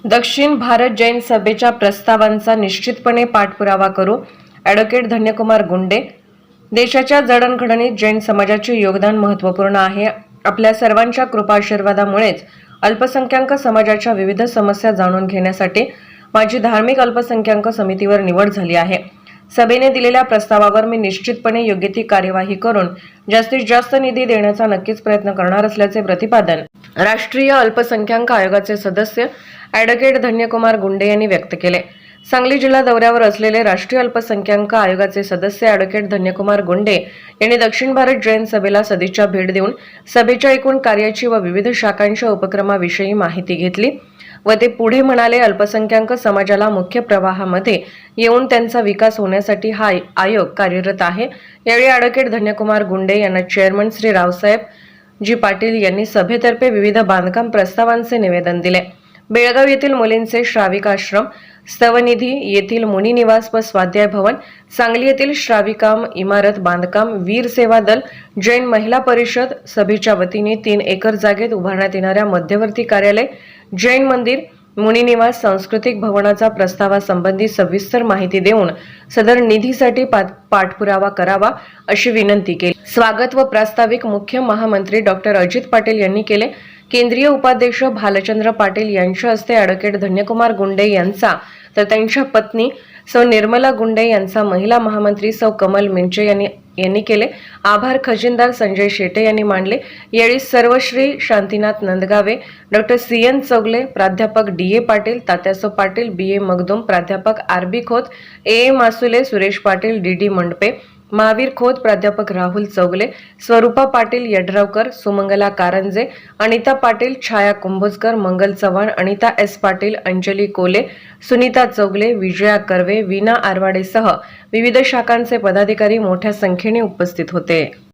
दक्षिण भारत जैन सभेच्या प्रस्तावांचा निश्चितपणे पाठपुरावा करू. ॲडव्होकेट धन्यकुमार गुंडे. देशाच्या जडणघडणीत जैन समाजाचे योगदान महत्त्वपूर्ण आहे. आपल्या सर्वांच्या कृपाशीर्वादामुळेच अल्पसंख्याक समाजाच्या विविध समस्या जाणून घेण्यासाठी माझी धार्मिक अल्पसंख्याक समितीवर निवड झाली आहे. सभेने दिलेल्या प्रस्तावावर मी निश्चितपणे योग्य ती कार्यवाही करून जास्तीत जास्त निधी देण्याचा नक्कीच प्रयत्न करणार असल्याचे प्रतिपादन राष्ट्रीय अल्पसंख्याक आयोगाचे सदस्य ॲडव्होकेट धन्यकुमार गुंडे यांनी व्यक्त केले. सांगली जिल्हा दौऱ्यावर असलेले राष्ट्रीय अल्पसंख्याक आयोगाचे सदस्य ॲडव्होकेट धन्यकुमार गुंडे यांनी दक्षिण भारत जैन सभेला सदिच्छा भेट देऊन सभेच्या एकूण कार्याची व विविध शाखांच्या उपक्रमाविषयी माहिती घेतली व ते पुढे म्हणाले, अल्पसंख्याक समाजाला मुख्य प्रवाहामध्ये येऊन त्यांचा विकास होण्यासाठी हा आयोग कार्यरत आहे. यावेळी ॲडव्होकेट धन्यकुमार गुंडे यांना चेअरमन श्री रावसाहेब जी पाटील यांनी सभेतर्फे विविध बांधकाम प्रस्तावांचे निवेदन दिले. बेळगाव येथील मुलींचे श्राविक आश्रम, स्तवनिधी येथील मुनी निवास व स्वाध्याय भवन, सांगली येथील श्राविकाम इमारत बांधकाम, वीर सेवा दल, जैन महिला परिषद सभेच्या वतीने 3 एकर जागेत उभारण्यात येणाऱ्या मध्यवर्ती कार्यालय, जैन मंदिर, मुनी निवास, सांस्कृतिक भवनाचा प्रस्तावासंबंधी सविस्तर माहिती देऊन सदर निधीसाठी पाठपुरावा करावा अशी विनंती केली. स्वागत व प्रास्ताविक मुख्य महामंत्री डॉक्टर अजित पाटील यांनी केले. केंद्रीय उपाध्यक्ष भालचंद्र पाटील यांच्या हस्ते ॲडव्होकेट धन्यकुमार गुंडे यांचा तर त्यांच्या पत्नी सौ निर्मला गुंडे यांचा महिला महामंत्री सौ कमल मिंचे यांनी केले. आभार खजिनदार संजय शेटे यांनी मांडले. यावेळी सर्वश्री शांतीनाथ नंदगावे, डॉक्टर CN चौगले, प्राध्यापक DA पाटील, तात्यासो पाटील, BA मगदुम, प्राध्यापक RB Khot, AA मासुले, Suresh Patil, DD Mandpe, Mahavir Khot, प्राध्यापक राहुल चौगले, स्वरूपा पाटील यड्रावकर, सुमंगला कारंजे, अनिता पाटील, छाया कुंभोजकर, मंगल चव्हाण, अनिता S पाटील, अंजली कोले, सुनीता चौगले, विजया कर्वे, वीना आरवाडेसह विविध शाखांचे पदाधिकारी मोठ्या संख्येने उपस्थित होते.